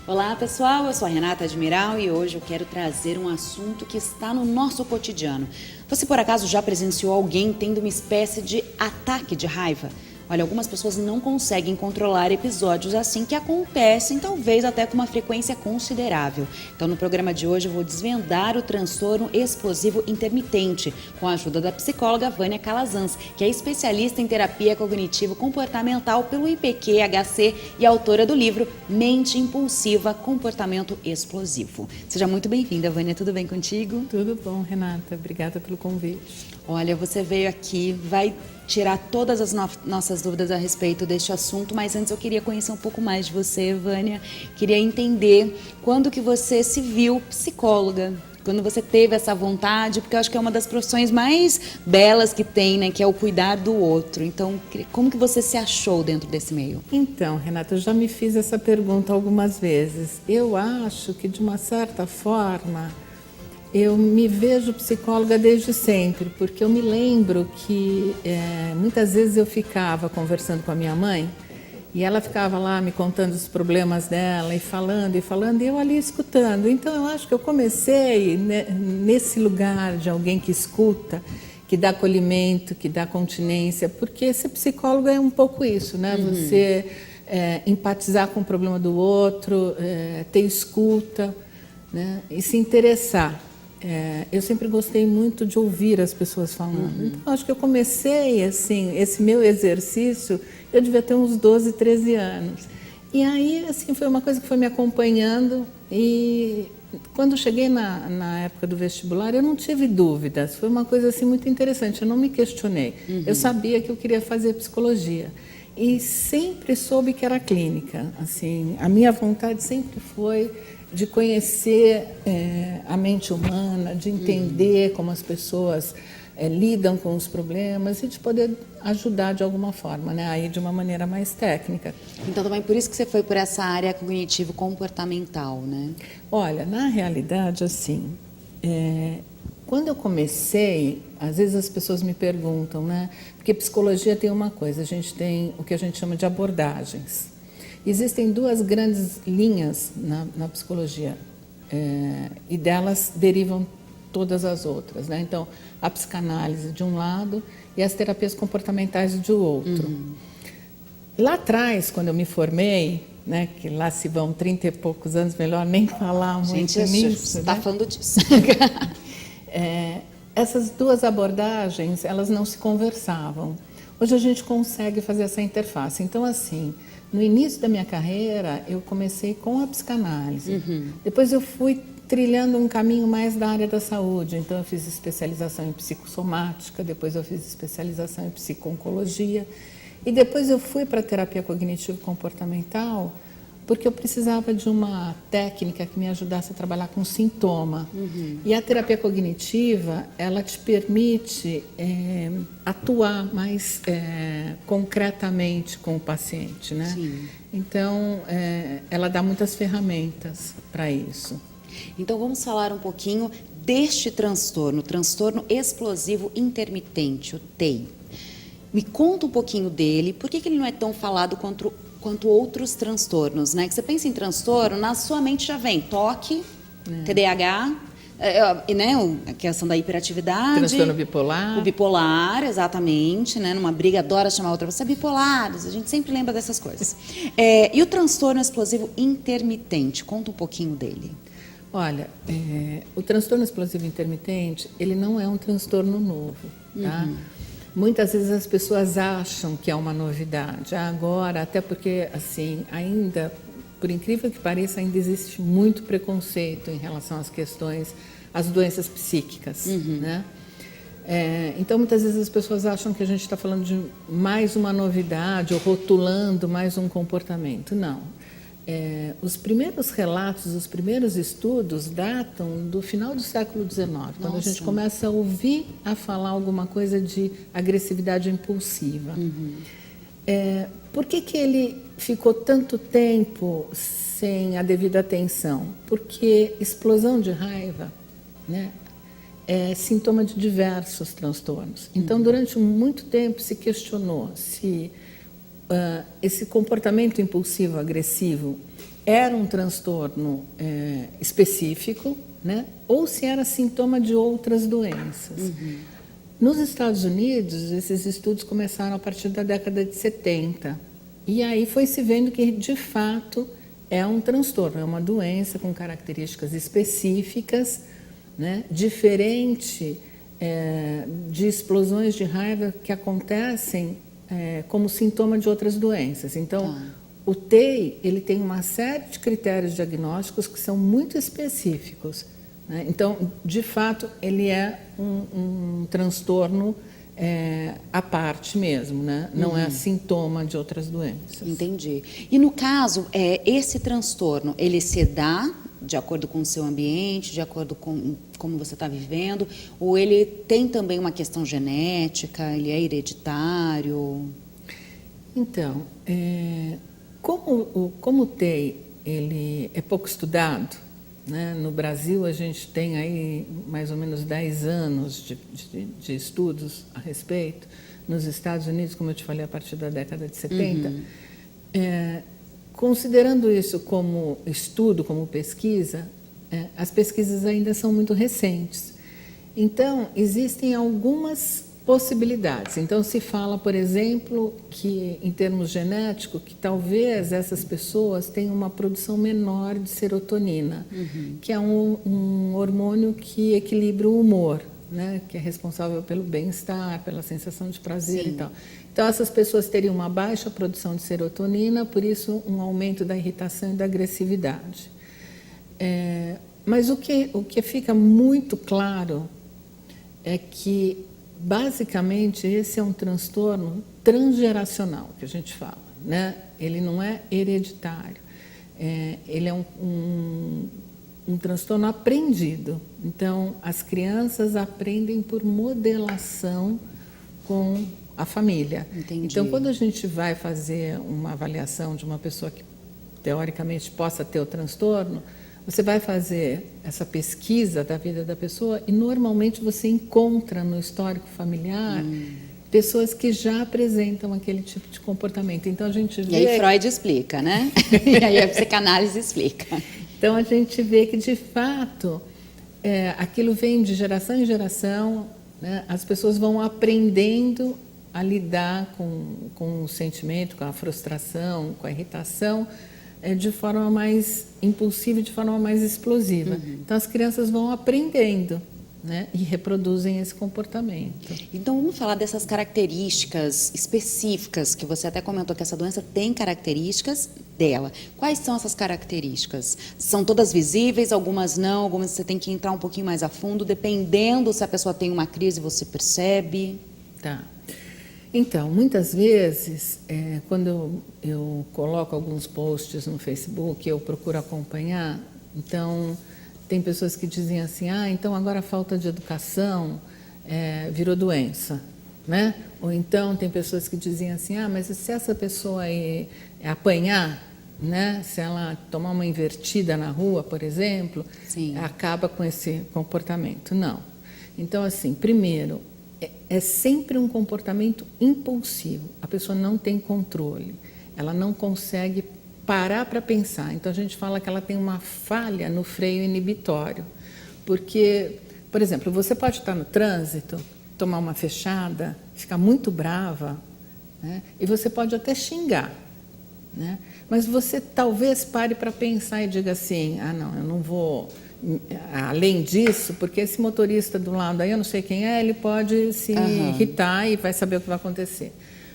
Olá pessoal, eu sou a Renata Admiral e hoje eu quero trazer um assunto que está no nosso cotidiano. Você por acaso já presenciou alguém tendo uma espécie de ataque de raiva? Olha, algumas pessoas não conseguem controlar episódios assim que acontecem, talvez até com uma frequência considerável. Então, no programa de hoje eu vou desvendar o transtorno explosivo intermitente, com a ajuda da psicóloga Vânia Calazans, que é especialista em terapia cognitivo-comportamental pelo IPQ-HC e autora do livro Mente Impulsiva, Comportamento Explosivo. Seja muito bem-vinda, Vânia, tudo bem contigo? Tudo bom, Renata, obrigada pelo convite. Olha, você veio aqui, vai tirar todas as nossas dúvidas a respeito deste assunto, mas antes eu queria conhecer um pouco mais de você, Vânia. Queria entender quando que você se viu psicóloga, quando você teve essa vontade, porque eu acho que é uma das profissões mais belas que tem, né, que é o cuidar do outro. Então, como que você se achou dentro desse meio? Então, Renata, eu já me fiz essa pergunta algumas vezes. Eu acho que, de uma certa forma, eu me vejo psicóloga desde sempre, porque eu me lembro que muitas vezes eu ficava conversando com a minha mãe e ela ficava lá me contando os problemas dela e falando, e eu ali escutando. Então eu acho que eu comecei nesse lugar de alguém que escuta, que dá acolhimento, que dá continência, porque ser psicólogo é um pouco isso, né? Uhum. Você empatizar com o problema do outro, ter escuta, né? E se interessar. Eu sempre gostei muito de ouvir as pessoas falando. Uhum. Então, acho que eu comecei, assim, esse meu exercício, eu devia ter uns 12, 13 anos. E aí, assim, foi uma coisa que foi me acompanhando. E quando cheguei na época do vestibular, eu não tive dúvidas. Foi uma coisa, assim, muito interessante. Eu não me questionei. Uhum. Eu sabia que eu queria fazer psicologia. E sempre soube que era clínica. Assim, a minha vontade sempre foi de conhecer a mente humana, de entender como as pessoas lidam com os problemas e de poder ajudar de alguma forma, né? Aí de uma maneira mais técnica. Então também por isso que você foi por essa área cognitivo-comportamental, né? Olha, na realidade, assim, quando eu comecei, às vezes as pessoas me perguntam, né? Porque psicologia tem uma coisa, a gente tem o que a gente chama de abordagens. Existem duas grandes linhas na psicologia e delas derivam todas as outras, né? Então, a psicanálise de um lado e as terapias comportamentais de outro. Uhum. Lá atrás, quando eu me formei, né, que lá se vão 30 e poucos anos, melhor nem falar muito nisso. Você está falando disso. Essas duas abordagens, elas não se conversavam. Hoje a gente consegue fazer essa interface. Então, assim, no início da minha carreira, eu comecei com a psicanálise. Uhum. Depois eu fui trilhando um caminho mais da área da saúde. Então, eu fiz especialização em psicossomática, depois eu fiz especialização em psico-oncologia. E depois eu fui para a terapia cognitivo-comportamental, porque eu precisava de uma técnica que me ajudasse a trabalhar com sintoma. Uhum. E a terapia cognitiva, ela te permite atuar mais concretamente com o paciente, né? Sim. Então, ela dá muitas ferramentas para isso. Então, vamos falar um pouquinho deste transtorno, transtorno explosivo intermitente, o TEI. Me conta um pouquinho dele, por que ele não é tão falado quanto outros transtornos, né? Que você pensa em transtorno, na sua mente já vem toque, TDAH, né? A questão da hiperatividade. Transtorno bipolar. O bipolar, exatamente, né? Numa briga adora chamar outra, você é bipolar, a gente sempre lembra dessas coisas. E o transtorno explosivo intermitente, conta um pouquinho dele. Olha, o transtorno explosivo intermitente, ele não é um transtorno novo, tá? Uhum. Muitas vezes as pessoas acham que é uma novidade. Agora, até porque, assim, ainda, por incrível que pareça, ainda existe muito preconceito em relação às questões, às doenças psíquicas, uhum. né? Então, muitas vezes as pessoas acham que a gente está falando de mais uma novidade ou rotulando mais um comportamento. Não. Os primeiros relatos, os primeiros estudos datam do final do século XIX, quando a gente começa a ouvir a falar alguma coisa de agressividade impulsiva. Uhum. Por que ele ficou tanto tempo sem a devida atenção? Porque explosão de raiva, né, é sintoma de diversos transtornos. Então, durante muito tempo se questionou se esse comportamento impulsivo agressivo era um transtorno específico, né? Ou se era sintoma de outras doenças. Nos Estados Unidos, esses estudos começaram a partir da década de 70. E aí foi se vendo que, de fato, é um transtorno, é uma doença com características específicas, né? Diferente de explosões de raiva que acontecem como sintoma de outras doenças. Então, o TEI ele tem uma série de critérios diagnósticos que são muito específicos, né? Então, de fato, ele é um transtorno à parte mesmo, né? Não é sintoma de outras doenças. Entendi. E no caso, esse transtorno, ele se dá de acordo com o seu ambiente, de acordo com como você está vivendo, ou ele tem também uma questão genética, ele é hereditário? Então, como o TEI ele é pouco estudado, né? No Brasil a gente tem aí mais ou menos 10 anos de estudos a respeito. Nos Estados Unidos, como eu te falei, a partir da década de 70. Considerando isso como estudo, como pesquisa, as pesquisas ainda são muito recentes. Então, existem algumas possibilidades. Então, se fala, por exemplo, que, em termos genéticos, que talvez essas pessoas tenham uma produção menor de serotonina, que é um hormônio que equilibra o humor, né? Que é responsável pelo bem-estar, pela sensação de prazer. Sim. E tal. Então, essas pessoas teriam uma baixa produção de serotonina, por isso, um aumento da irritação e da agressividade. Mas o que fica muito claro é que, basicamente, esse é um transtorno transgeracional, que a gente fala, né? Ele não é hereditário, ele é um transtorno aprendido. Então, as crianças aprendem por modelação com a família. Entendi. Então, quando a gente vai fazer uma avaliação de uma pessoa que, teoricamente, possa ter o transtorno, você vai fazer essa pesquisa da vida da pessoa e, normalmente, você encontra no histórico familiar pessoas que já apresentam aquele tipo de comportamento. Então, a gente vê... E aí Freud explica, né? E aí a psicanálise explica. Então, a gente vê que, de fato, aquilo vem de geração em geração, né? As pessoas vão aprendendo a lidar com o sentimento, com a frustração, com a irritação, de forma mais impulsiva e de forma mais explosiva. Então, as crianças vão aprendendo, né? E reproduzem esse comportamento. Então, vamos falar dessas características específicas, que você até comentou que essa doença tem características dela. Quais são essas características? São todas visíveis, algumas não, algumas você tem que entrar um pouquinho mais a fundo, dependendo se a pessoa tem uma crise, você percebe? Tá. Então, muitas vezes, quando eu coloco alguns posts no Facebook, eu procuro acompanhar, então, tem pessoas que dizem assim, então agora a falta de educação virou doença, né? Ou então tem pessoas que dizem assim, mas se essa pessoa aí apanhar, né? Se ela tomar uma invertida na rua, por exemplo, Sim. acaba com esse comportamento. Não. Então, assim, primeiro, é sempre um comportamento impulsivo. A pessoa não tem controle, ela não consegue parar para pensar. Então, a gente fala que ela tem uma falha no freio inibitório. Porque, por exemplo, você pode estar no trânsito, tomar uma fechada, ficar muito brava, né? E você pode até xingar, né? Mas você talvez pare para pensar e diga assim, não, eu não vou... Além disso, porque esse motorista do lado aí, eu não sei quem é, ele pode se irritar e vai saber o que vai acontecer.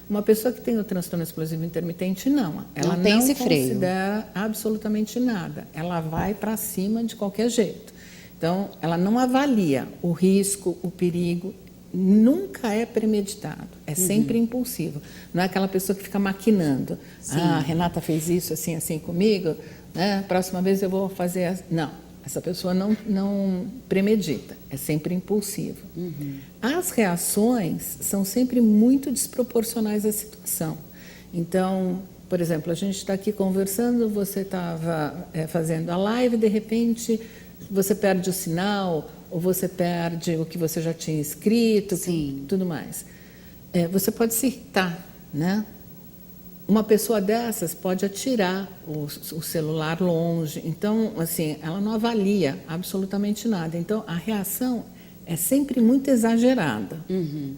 Uma pessoa que tem o transtorno explosivo intermitente, não. Ela não considera absolutamente nada. Ela vai para cima de qualquer jeito. Então, ela não avalia o risco, o perigo. Nunca é premeditado. É sempre impulsivo. Não é aquela pessoa que fica maquinando. Sim. A Renata fez isso assim, assim comigo, né? Próxima vez eu vou fazer... Não. Essa pessoa não premedita, é sempre impulsiva. As reações são sempre muito desproporcionais à situação. Então, por exemplo, a gente está aqui conversando, você estava fazendo a live, de repente você perde o sinal, ou você perde o que você já tinha escrito, Sim. tudo mais. Você pode se irritar, né? Uma pessoa dessas pode atirar o celular longe. Então, assim, ela não avalia absolutamente nada. Então, a reação é sempre muito exagerada. Uhum.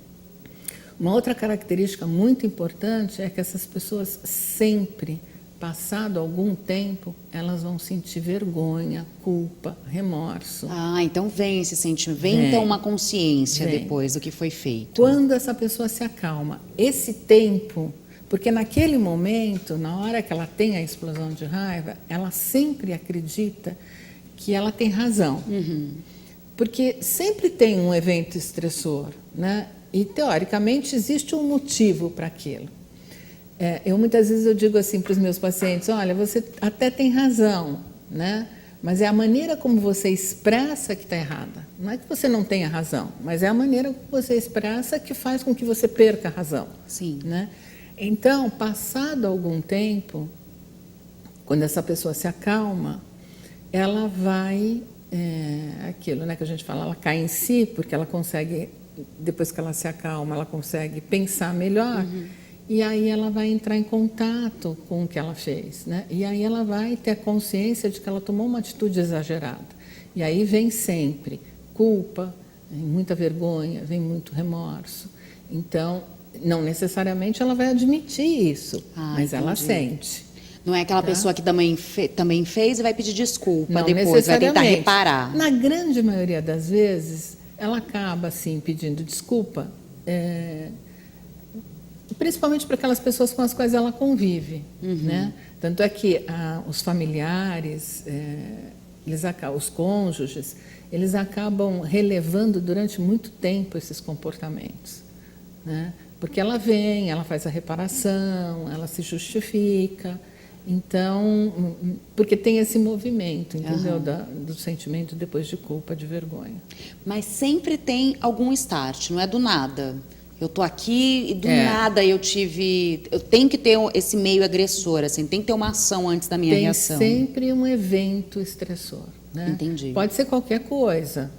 Uma outra característica muito importante é que essas pessoas sempre, passado algum tempo, elas vão sentir vergonha, culpa, remorso. Ah, então vem esse sentimento, vem então uma consciência depois do que foi feito. Quando essa pessoa se acalma, esse tempo, porque naquele momento, na hora que ela tem a explosão de raiva, ela sempre acredita que ela tem razão. Uhum. Porque sempre tem um evento estressor, né? E, teoricamente, existe um motivo para aquilo. Muitas vezes eu digo assim para os meus pacientes, olha, você até tem razão, né? Mas é a maneira como você expressa que está errada. Não é que você não tenha razão, mas é a maneira como você expressa que faz com que você perca a razão. Sim. Né? Então, passado algum tempo, quando essa pessoa se acalma, ela vai, aquilo, né, que a gente fala, ela cai em si, porque ela consegue, depois que ela se acalma, ela consegue pensar melhor, e aí ela vai entrar em contato com o que ela fez, né? E aí ela vai ter a consciência de que ela tomou uma atitude exagerada. E aí vem sempre culpa, vem muita vergonha, vem muito remorso. Então, não necessariamente ela vai admitir isso, mas ela sente. Não é aquela pessoa que também fez e vai pedir desculpa Não depois, vai tentar reparar. Na grande maioria das vezes, ela acaba, assim, pedindo desculpa, principalmente para aquelas pessoas com as quais ela convive. Né? Tanto é que os familiares, os cônjuges, eles acabam relevando durante muito tempo esses comportamentos. Né? Porque ela vem, ela faz a reparação, ela se justifica. Então, porque tem esse movimento, entendeu? Do sentimento depois de culpa, de vergonha. Mas sempre tem algum start, não é do nada. Eu tô aqui e do nada eu tenho que ter esse meio agressor, assim, tem que ter uma ação antes da minha reação. Tem sempre um evento estressor, né? Entendi. Pode ser qualquer coisa,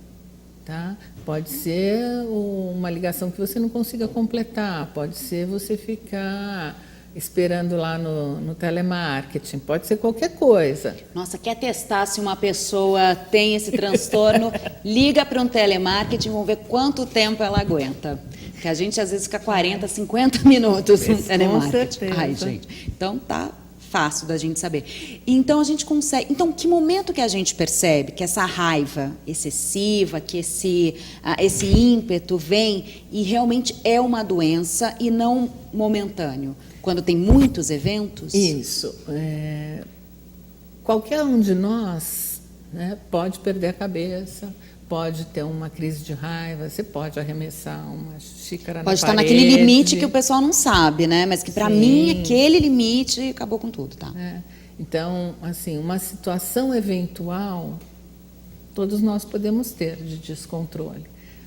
tá? Pode ser uma ligação que você não consiga completar, pode ser você ficar esperando lá no telemarketing, pode ser qualquer coisa. Nossa, quer testar se uma pessoa tem esse transtorno? Liga para um telemarketing, vamos ver quanto tempo ela aguenta. Porque a gente às vezes fica 40, 50 minutos no telemarketing. Com certeza. Ai, gente, então tá fácil da gente saber. Então a gente consegue. Então, que momento que a gente percebe que essa raiva excessiva, que esse ímpeto vem e realmente é uma doença e não momentâneo? Quando tem muitos eventos? Isso. Qualquer um de nós, né, pode perder a cabeça, pode ter uma crise de raiva, você pode arremessar uma xícara na parede. Pode estar naquele limite que o pessoal não sabe, né? Mas que para mim aquele limite acabou com tudo, tá? Então, assim, uma situação eventual, todos nós podemos ter de descontrole.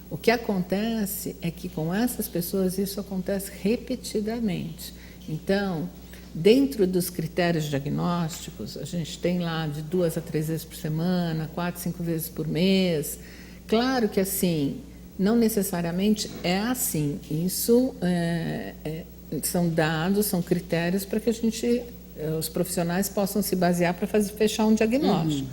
O que acontece é que com essas pessoas isso acontece repetidamente. Então, dentro dos critérios diagnósticos, a gente tem lá de 2 a 3 vezes por semana, 4, 5 vezes por mês. Claro que, assim, não necessariamente é assim. Isso são dados, são critérios para que os profissionais possam se basear para fechar um diagnóstico.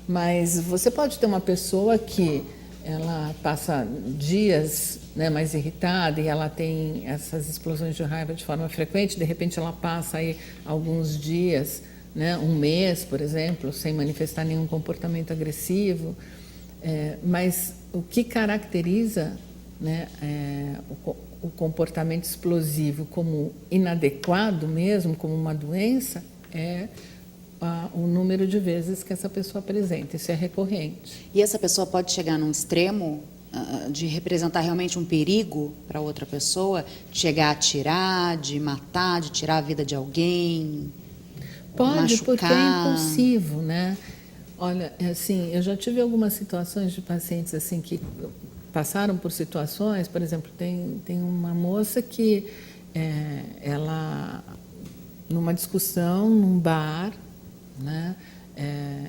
Mas você pode ter uma pessoa que ela passa dias, né, mais irritada e ela tem essas explosões de raiva de forma frequente, de repente ela passa aí alguns dias, né, um mês, por exemplo, sem manifestar nenhum comportamento agressivo, mas o que caracteriza, né, o comportamento explosivo como inadequado mesmo, como uma doença, é o número de vezes que essa pessoa apresenta. Isso é recorrente. E essa pessoa pode chegar num extremo de representar realmente um perigo para outra pessoa, de chegar a atirar, de matar, de tirar a vida de alguém, pode, machucar. Porque é impulsivo, né? Olha, assim, eu já tive algumas situações de pacientes assim que passaram por situações, por exemplo, tem uma moça que ela, numa discussão, num bar, né,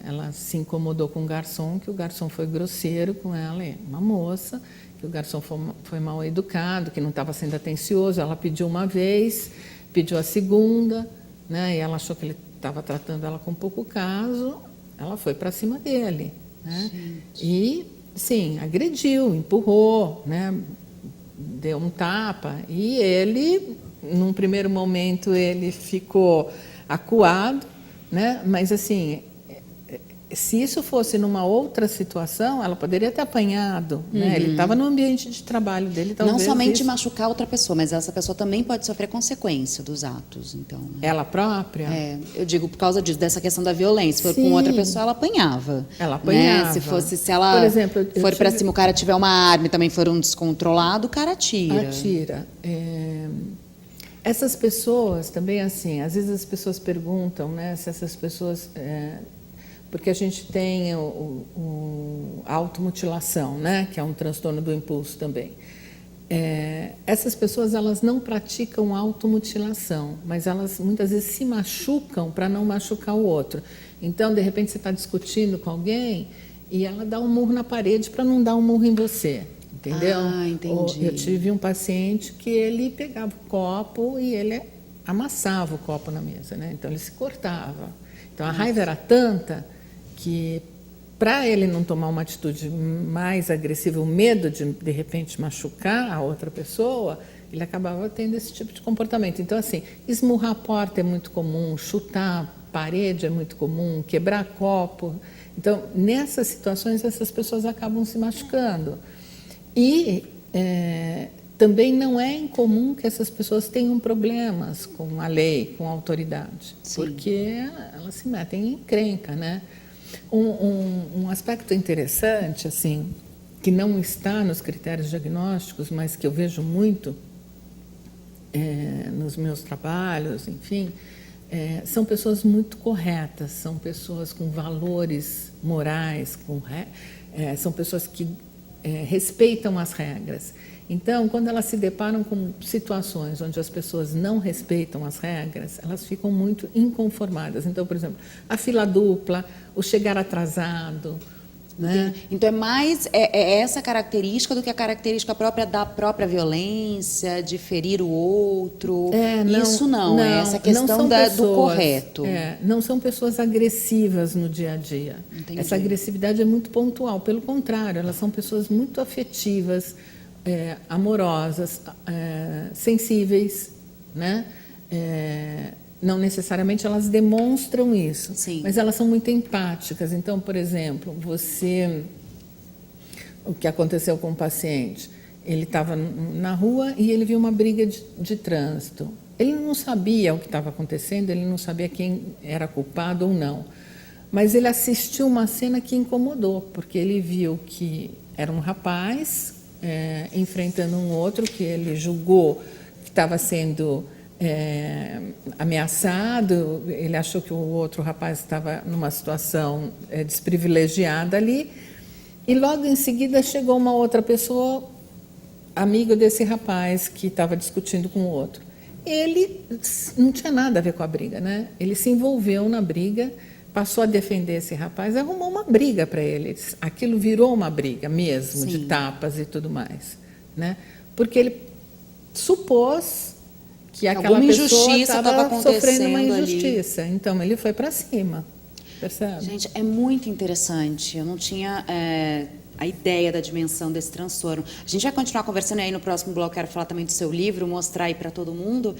Ela se incomodou com o garçom, que o garçom foi grosseiro com ela, uma moça, que o garçom foi mal educado, que não estava sendo atencioso. Ela pediu uma vez, pediu a segunda, né? E ela achou que ele estava tratando ela com pouco caso, ela foi para cima dele, né? E, sim, agrediu, empurrou, né? Deu um tapa. E ele, num primeiro momento, ele ficou acuado, né? Mas, assim, se isso fosse numa outra situação, ela poderia ter apanhado, né? Ele estava no ambiente de trabalho dele, talvez. Não somente machucar outra pessoa, mas essa pessoa também pode sofrer consequência dos atos, então. Né? Ela própria? Eu digo por causa disso, dessa questão da violência. Se for com outra pessoa, ela apanhava. Ela apanhava. Né? Se ela, por exemplo, for para cima, o cara tiver uma arma e também for um descontrolado, o cara atira. Atira. Essas pessoas também, assim, às vezes as pessoas perguntam, né, se essas pessoas... porque a gente tem a automutilação, né, que é um transtorno do impulso também. Essas pessoas, elas não praticam automutilação, mas elas muitas vezes se machucam para não machucar o outro. Então, de repente, você está discutindo com alguém e ela dá um murro na parede para não dar um murro em você, entendeu? Ah, entendi. Eu tive um paciente que ele pegava o copo e ele amassava o copo na mesa, né? Então, ele se cortava. Então, a raiva era tanta que, para ele não tomar uma atitude mais agressiva, o medo de repente, machucar a outra pessoa, ele acabava tendo esse tipo de comportamento. Então, assim, esmurrar a porta é muito comum, chutar a parede é muito comum, quebrar copo. Então, nessas situações, essas pessoas acabam se machucando. E também não é incomum que essas pessoas tenham problemas com a lei, com a autoridade, porque elas se metem em encrenca, né? Um aspecto interessante, assim, que não está nos critérios diagnósticos, mas que eu vejo muito nos meus trabalhos, enfim, são pessoas muito corretas, são pessoas com valores morais, são pessoas que respeitam as regras. Então, quando elas se deparam com situações onde as pessoas não respeitam as regras, elas ficam muito inconformadas. Então, por exemplo, a fila dupla, o chegar atrasado. Né? Então, é mais essa característica do que a característica própria da própria violência, de ferir o outro. Isso não, é essa questão do correto. Não são pessoas agressivas no dia a dia. Entendi. Essa agressividade é muito pontual. Pelo contrário, elas são pessoas muito afetivas, amorosas, sensíveis, né? Não necessariamente elas demonstram isso, mas elas são muito empáticas. Então, por exemplo, o que aconteceu com o paciente, ele estava na rua e ele viu uma briga de trânsito. Ele não sabia o que estava acontecendo, ele não sabia quem era culpado ou não, mas ele assistiu uma cena que incomodou, porque ele viu que era um rapaz enfrentando um outro que ele julgou que estava sendo ameaçado. Ele achou que o outro rapaz estava numa situação desprivilegiada ali, e logo em seguida chegou uma outra pessoa, amigo desse rapaz que estava discutindo com o outro. Ele não tinha nada a ver com a briga, né? Ele se envolveu na briga, passou a defender esse rapaz, arrumou uma briga para ele. Aquilo virou uma briga mesmo, de tapas e tudo mais, né? Porque ele supôs que aquela pessoa estava sofrendo uma injustiça. Ali. Então, ele foi para cima, percebe? Gente, é muito interessante. Eu não tinha a ideia da dimensão desse transtorno. A gente vai continuar conversando aí no próximo bloco. Quero falar também do seu livro, mostrar aí para todo mundo.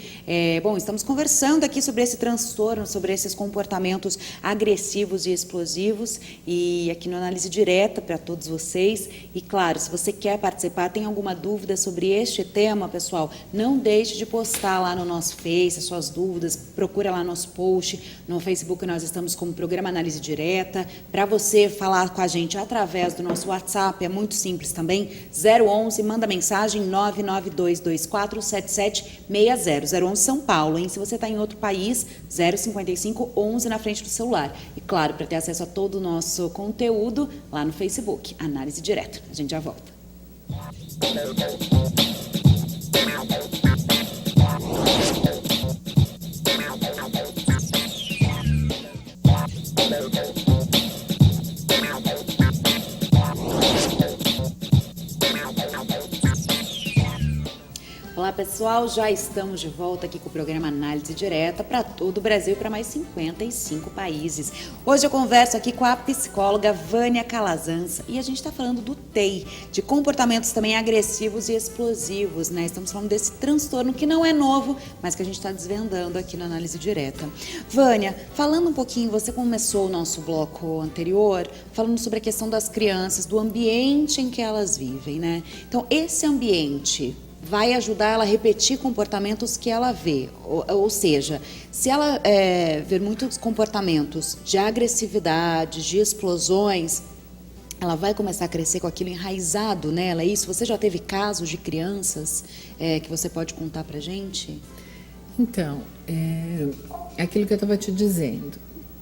Bom, estamos conversando aqui sobre esse transtorno, sobre esses comportamentos agressivos e explosivos, e aqui no Análise Direta para todos vocês. E claro, se você quer participar, tem alguma dúvida sobre este tema, pessoal, não deixe de postar lá no nosso Face as suas dúvidas, procura lá nosso post, no Facebook nós estamos como Programa Análise Direta, para você falar com a gente através do nosso WhatsApp, é muito simples também, 011, manda mensagem 992247760, 011 São Paulo, hein? Se você está em outro país, 055 11 na frente do celular. E claro, para ter acesso a todo o nosso conteúdo, lá no Facebook, Análise Direta. A gente já volta. Olá pessoal, já estamos de volta aqui com o programa Análise Direta para todo o Brasil e para mais 55 países. Hoje eu converso aqui com a psicóloga Vânia Calazans e a gente está falando do TEI, de comportamentos também agressivos e explosivos, né? Estamos falando desse transtorno que não é novo, mas que a gente está desvendando aqui na Análise Direta. Vânia, falando um pouquinho, você começou o nosso bloco anterior falando sobre a questão das crianças, do ambiente em que elas vivem, né? Então, esse ambiente vai ajudar ela a repetir comportamentos que ela vê. Ou seja, se ela ver muitos comportamentos de agressividade, de explosões, ela vai começar a crescer com aquilo enraizado nela, é isso? Você já teve casos de crianças que você pode contar pra gente? Então, é aquilo que eu estava te dizendo.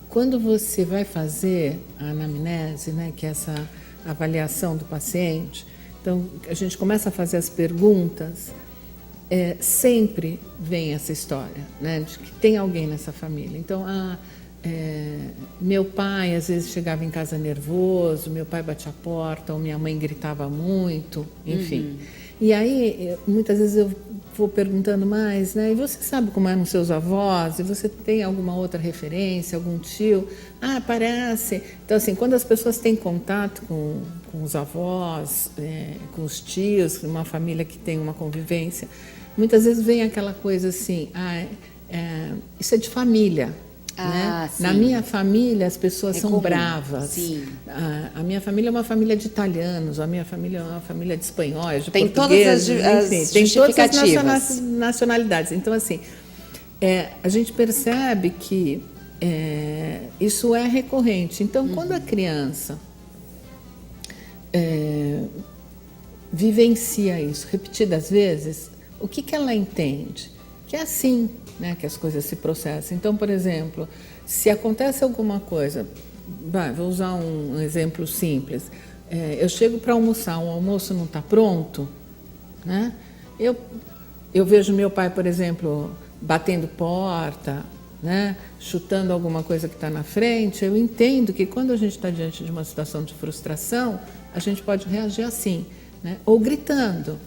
Quando você vai fazer a anamnese, né, que é essa avaliação do paciente, então, a gente começa a fazer as perguntas, sempre vem essa história, né, de que tem alguém nessa família. Então, meu pai às vezes chegava em casa nervoso, meu pai batia a porta, ou minha mãe gritava muito, enfim. E aí, muitas vezes eu vou perguntando mais, né, e você sabe como eram seus avós? E você tem alguma outra referência, algum tio? Ah, parece. Então, assim, quando as pessoas têm contato com os avós, com os tios, uma família que tem uma convivência, muitas vezes vem aquela coisa assim, isso é de família. Né? Na minha família as pessoas são comum. Bravas. Sim. A minha família é uma família de italianos, a minha família é uma família de espanhóis, de tem portugueses, todas enfim, as tem todas justificativas. as nacionalidades. Então, assim, a gente percebe que isso é recorrente. Então, quando a criança vivencia isso repetidas vezes, o que ela entende? Que é assim, né, que as coisas se processam. Então, por exemplo, se acontece alguma coisa, vou usar um exemplo simples, eu chego para almoçar, o almoço não está pronto, né? Eu vejo meu pai, por exemplo, batendo porta, né, chutando alguma coisa que está na frente, eu entendo que quando a gente está diante de uma situação de frustração, a gente pode reagir assim, né, ou gritando.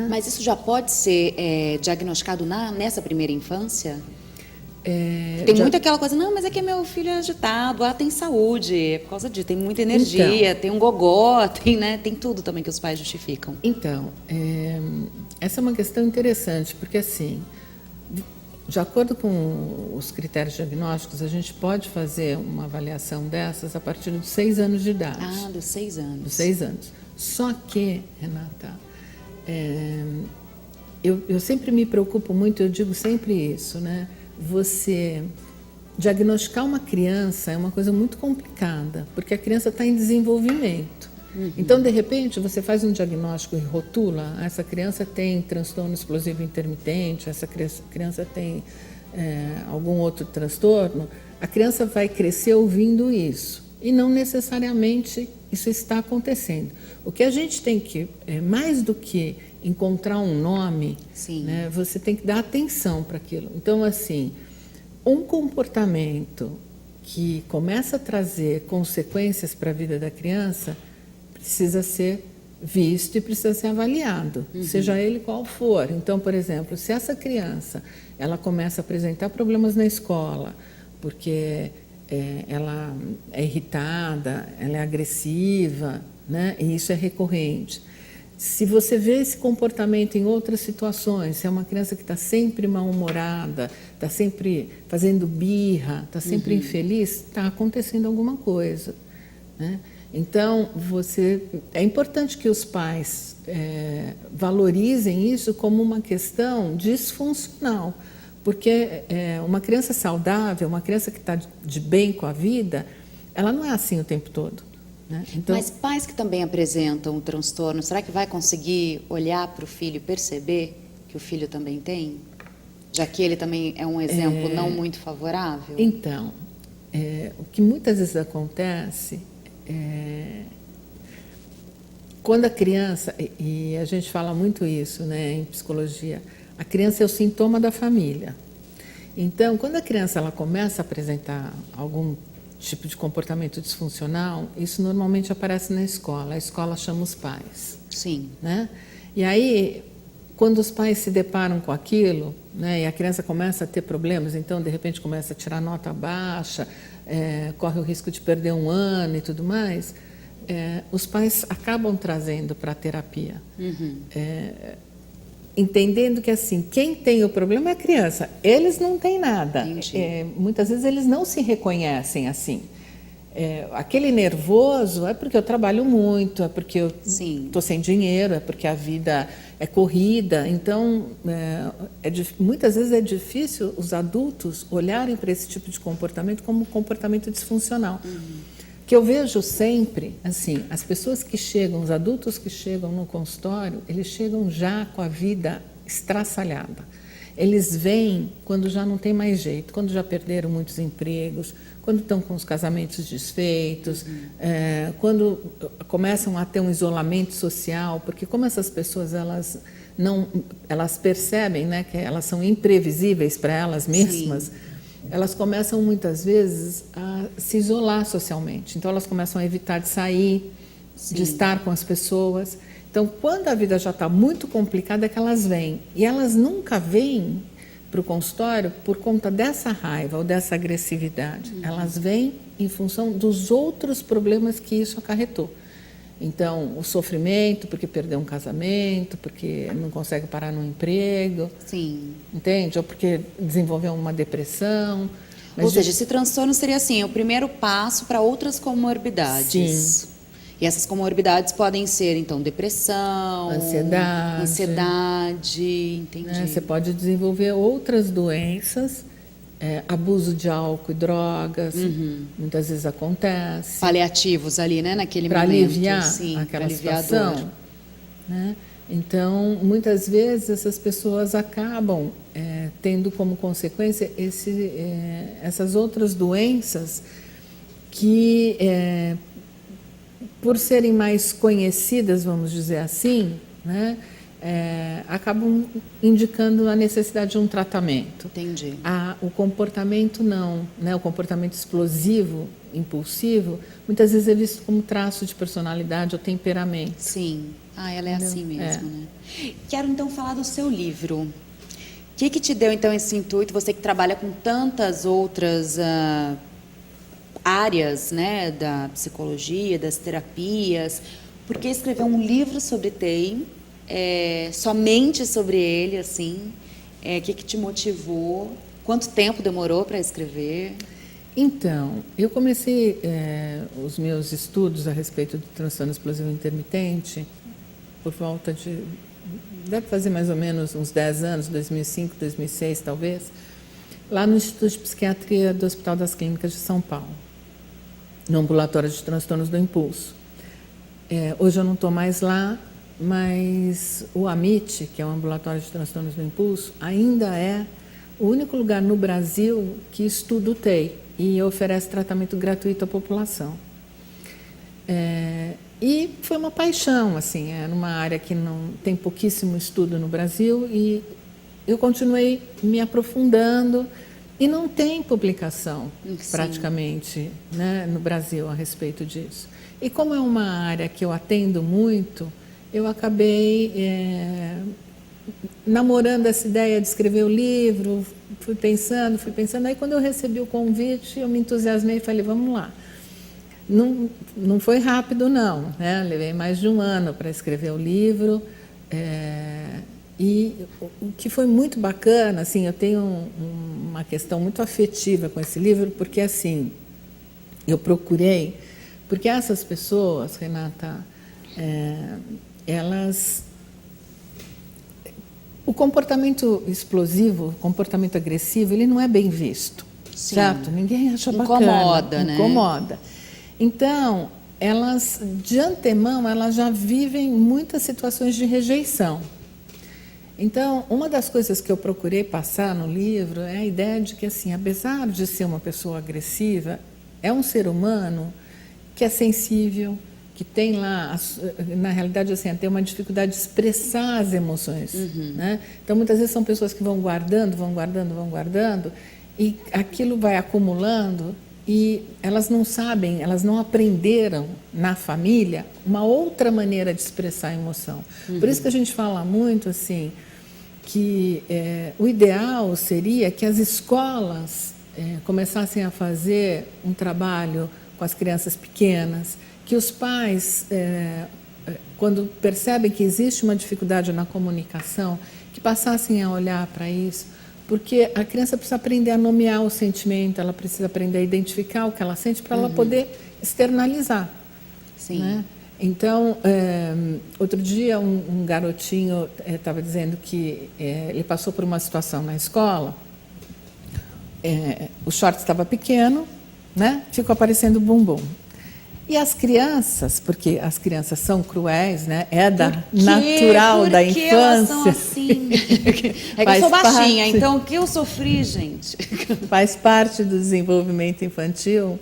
Mas isso já pode ser diagnosticado nessa primeira infância? Tem muito aquela coisa, não, mas é que meu filho é agitado, tem saúde, é por causa disso, tem muita energia, então, tem um gogó, tem tudo também que os pais justificam. Então, essa é uma questão interessante, porque assim, de acordo com os critérios diagnósticos, a gente pode fazer uma avaliação dessas a partir dos 6 anos de idade. Ah, dos 6 anos. Dos 6 anos. Só que, Renata, eu sempre me preocupo muito, eu digo sempre isso, né? Você diagnosticar uma criança é uma coisa muito complicada, porque a criança está em desenvolvimento. Então, de repente, você faz um diagnóstico e rotula, essa criança tem transtorno explosivo intermitente, essa criança tem algum outro transtorno, a criança vai crescer ouvindo isso. E não necessariamente isso está acontecendo. O que a gente tem que, mais do que encontrar um nome, né, você tem que dar atenção para aquilo. Então, assim, um comportamento que começa a trazer consequências para a vida da criança precisa ser visto e precisa ser avaliado, seja ele qual for. Então, por exemplo, se essa criança ela começa a apresentar problemas na escola, porque ela é irritada, ela é agressiva, né? E isso é recorrente. Se você vê esse comportamento em outras situações, se é uma criança que está sempre mal-humorada, está sempre fazendo birra, está sempre infeliz, está acontecendo alguma coisa, né? Então, é importante que os pais valorizem isso como uma questão disfuncional, porque uma criança saudável, uma criança que está de bem com a vida, ela não é assim o tempo todo, né? Então, mas pais que também apresentam o transtorno, será que vai conseguir olhar para o filho e perceber que o filho também tem? Já que ele também é um exemplo não muito favorável? Então, o que muitas vezes acontece quando a criança, e a gente fala muito isso, né, em psicologia, a criança é o sintoma da família. Então, quando a criança ela começa a apresentar algum tipo de comportamento disfuncional, isso normalmente aparece na escola. A escola chama os pais. Sim. Né? E aí, quando os pais se deparam com aquilo, né, e a criança começa a ter problemas, então de repente começa a tirar nota baixa, corre o risco de perder um ano e tudo mais, os pais acabam trazendo para a terapia. Entendendo que assim, quem tem o problema é a criança, eles não têm nada. Muitas vezes eles não se reconhecem assim. Aquele nervoso é porque eu trabalho muito, é porque eu estou sem dinheiro, é porque a vida é corrida. Então, muitas vezes é difícil os adultos olharem para esse tipo de comportamento como um comportamento disfuncional. Que eu vejo sempre, assim, as pessoas que chegam, os adultos que chegam no consultório, eles chegam já com a vida estraçalhada. Eles vêm quando já não tem mais jeito, quando já perderam muitos empregos, quando estão com os casamentos desfeitos, quando começam a ter um isolamento social, porque como essas pessoas elas percebem, né, que elas são imprevisíveis para elas mesmas. Elas começam muitas vezes a se isolar socialmente. Então elas começam a evitar de sair, de estar com as pessoas. Então, quando a vida já está muito complicada, é que elas vêm. E elas nunca vêm para o consultório por conta dessa raiva ou dessa agressividade. Elas vêm em função dos outros problemas que isso acarretou. Então, o sofrimento, porque perdeu um casamento, porque não consegue parar no emprego. Entende? Ou porque desenvolveu uma depressão. Ou seja, esse transtorno seria assim, o primeiro passo para outras comorbidades. E essas comorbidades podem ser, então, depressão, ansiedade, entendi. Você pode desenvolver outras doenças, abuso de álcool e drogas, muitas vezes acontece. Paliativos ali, né, naquele momento. Para aliviar aquela situação. Né? Então, muitas vezes essas pessoas acabam tendo como consequência essas outras doenças que... por serem mais conhecidas, vamos dizer assim, né, acabam indicando a necessidade de um tratamento. Entendi. O comportamento não, né, o comportamento explosivo, impulsivo, muitas vezes é visto como traço de personalidade ou temperamento. Ela é assim mesmo, né? Quero então falar do seu livro. O que te deu então esse intuito, você que trabalha com tantas outras... áreas, né, da psicologia, das terapias, por que escrever um livro sobre TEI, somente sobre ele, assim, o que te motivou, quanto tempo demorou para escrever? Então, eu comecei os meus estudos a respeito do transtorno explosivo intermitente por volta de, deve fazer mais ou menos uns 10 anos, 2005, 2006 talvez, lá no Instituto de Psiquiatria do Hospital das Clínicas de São Paulo, no ambulatório de transtornos do impulso. Hoje eu não estou mais lá, mas o AMIT, que é o ambulatório de transtornos do impulso, ainda é o único lugar no Brasil que estuda o TEI e oferece tratamento gratuito à população. E foi uma paixão, assim, numa área que não tem pouquíssimo estudo no Brasil, e eu continuei me aprofundando. E não tem publicação, praticamente, né, no Brasil a respeito disso. E como é uma área que eu atendo muito, eu acabei namorando essa ideia de escrever o livro, fui pensando. Aí, quando eu recebi o convite, eu me entusiasmei e falei, vamos lá. Não foi rápido, não, né? Levei mais de um ano para escrever o livro. E o que foi muito bacana, assim, eu tenho uma questão muito afetiva com esse livro, porque, assim, eu procurei, porque essas pessoas, Renata, o comportamento explosivo, o comportamento agressivo, ele não é bem visto, certo? Ninguém acha bacana. Incomoda. Então, elas, de antemão, elas já vivem muitas situações de rejeição. Então, uma das coisas que eu procurei passar no livro é a ideia de que, assim, apesar de ser uma pessoa agressiva, é um ser humano que é sensível, que tem lá, na realidade, assim, tem uma dificuldade de expressar as emoções. Né? Então, muitas vezes são pessoas que vão guardando, e aquilo vai acumulando e elas não sabem, elas não aprenderam na família uma outra maneira de expressar a emoção. Por isso que a gente fala muito assim, que o ideal seria que as escolas começassem a fazer um trabalho com as crianças pequenas, que os pais, quando percebem que existe uma dificuldade na comunicação, que passassem a olhar para isso, porque a criança precisa aprender a nomear o sentimento, ela precisa aprender a identificar o que ela sente para ela poder externalizar. Sim. Né? Então, outro dia um garotinho estava dizendo que ele passou por uma situação na escola, o short estava pequeno, né? Ficou aparecendo bumbum. E as crianças, porque as crianças são cruéis, né? Natural da infância. Elas são assim? É que eu sou baixinha, então o que eu sofri, gente? Faz parte do desenvolvimento infantil.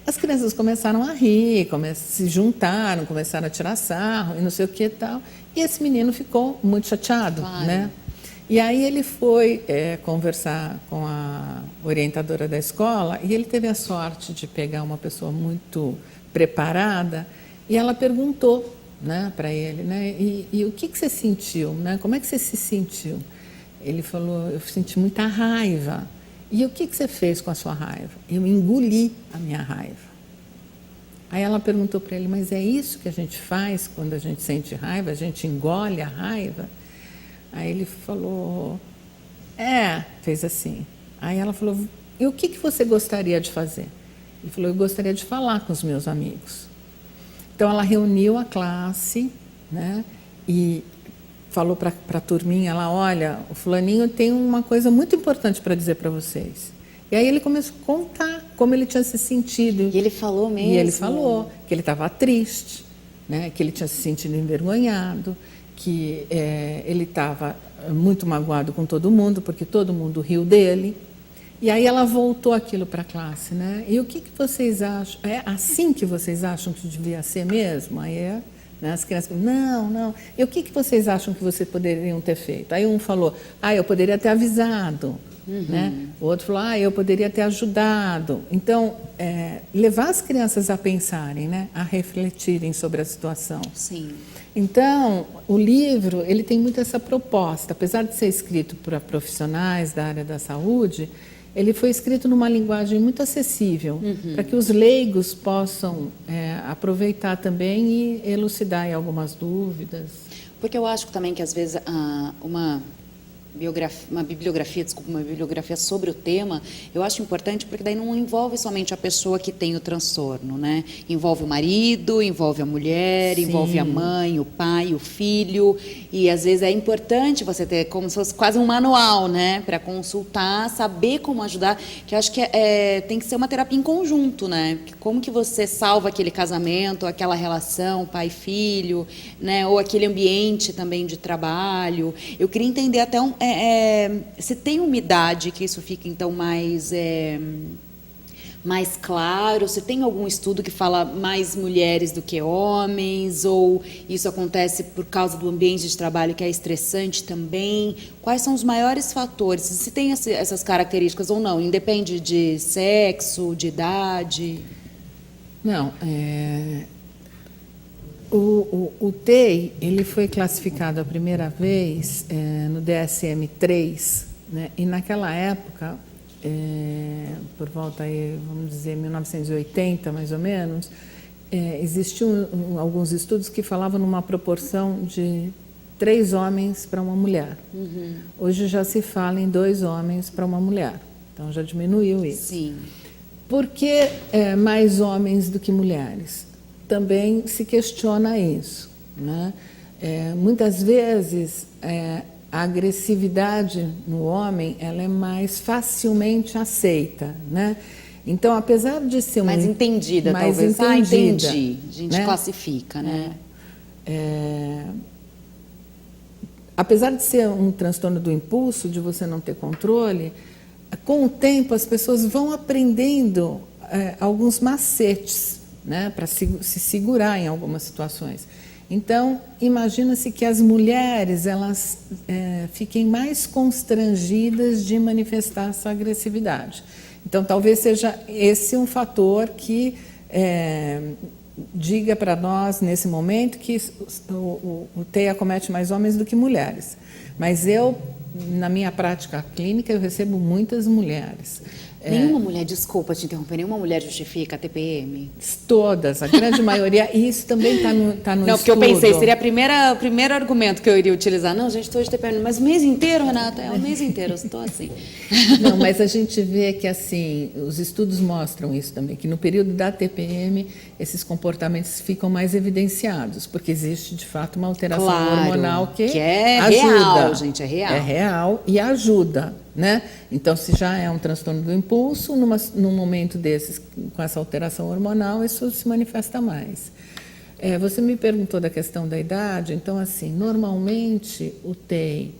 As crianças começaram a rir, se juntaram, começaram a tirar sarro e não sei o que e tal. E esse menino ficou muito chateado, claro. Né? E aí ele foi conversar com a orientadora da escola e ele teve a sorte de pegar uma pessoa muito preparada e ela perguntou, né, para ele, né, e o que você sentiu, né, como é que você se sentiu? Ele falou, eu senti muita raiva. E o que você fez com a sua raiva? Eu engoli a minha raiva. Aí ela perguntou para ele, mas é isso que a gente faz quando a gente sente raiva? A gente engole a raiva? Aí ele falou, fez assim. Aí ela falou, e o que você gostaria de fazer? Ele falou, eu gostaria de falar com os meus amigos. Então ela reuniu a classe, né, e falou para a turminha lá, olha, o fulaninho tem uma coisa muito importante para dizer para vocês. E aí ele começou a contar como ele tinha se sentido. E ele falou mesmo? E ele falou que ele estava triste, né, que ele tinha se sentido envergonhado, que ele estava muito magoado com todo mundo, porque todo mundo riu dele. E aí ela voltou aquilo para a classe, né? E o que vocês acham? É assim que vocês acham que devia ser mesmo? Aí né, as crianças, não. E o que vocês acham que vocês poderiam ter feito? Aí um falou, eu poderia ter avisado. Né? O outro falou, eu poderia ter ajudado. Então, levar as crianças a pensarem, né? A refletirem sobre a situação. Sim. Então, o livro ele tem muito essa proposta. Apesar de ser escrito para profissionais da área da saúde, ele foi escrito numa linguagem muito acessível, para que os leigos possam aproveitar também e elucidar algumas dúvidas. Porque eu acho também que, às vezes, uma bibliografia sobre o tema, eu acho importante porque daí não envolve somente a pessoa que tem o transtorno, né? Envolve o marido, envolve a mulher, Sim. Envolve a mãe, o pai, o filho, e às vezes é importante você ter como se fosse quase um manual, né? Para consultar, saber como ajudar, que eu acho que tem que ser uma terapia em conjunto, né? Como que você salva aquele casamento, aquela relação pai-filho, né? Ou aquele ambiente também de trabalho. Eu queria entender até se tem umidade, que isso fica então mais claro, se tem algum estudo que fala mais mulheres do que homens, ou isso acontece por causa do ambiente de trabalho que é estressante também, quais são os maiores fatores, se tem essas características ou não, independe de sexo, de idade? Não, o TEI ele foi classificado a primeira vez no DSM-3, né? E naquela época, por volta aí, vamos dizer, 1980 mais ou menos, existiam alguns estudos que falavam numa proporção de 3 homens para uma mulher. Hoje já se fala em 2 homens para uma mulher, então já diminuiu isso. Sim. Por que mais homens do que mulheres? Também se questiona isso, né? Muitas vezes a agressividade no homem ela é mais facilmente aceita, né? Então, apesar de ser mais entendida, mais talvez. Entendida, entendi. A gente, né, classifica, né? Apesar de ser um transtorno do impulso, de você não ter controle, com o tempo as pessoas vão aprendendo alguns macetes, né, para se segurar em algumas situações. Então, imagina-se que as mulheres elas fiquem mais constrangidas de manifestar essa agressividade. Então, talvez seja esse um fator que diga para nós, nesse momento, que o TEI acomete mais homens do que mulheres. Mas eu, na minha prática clínica, eu recebo muitas mulheres. Nenhuma mulher, desculpa te interromper, nenhuma mulher justifica a TPM? Todas, a grande maioria, e isso também está no estudo. Não, porque eu pensei, seria o primeiro argumento que eu iria utilizar. Não, gente, estou de TPM, mas o mês inteiro, Renata, o mês inteiro, eu estou assim. Não, mas a gente vê que, assim, os estudos mostram isso também, que no período da TPM, esses comportamentos ficam mais evidenciados, porque existe, de fato, uma alteração hormonal que é ajuda. Real, gente, é real. É real e ajuda, né? Então, se já é um transtorno do impulso, num momento desses, com essa alteração hormonal, isso se manifesta mais. Você me perguntou da questão da idade, então, assim, normalmente o TEI,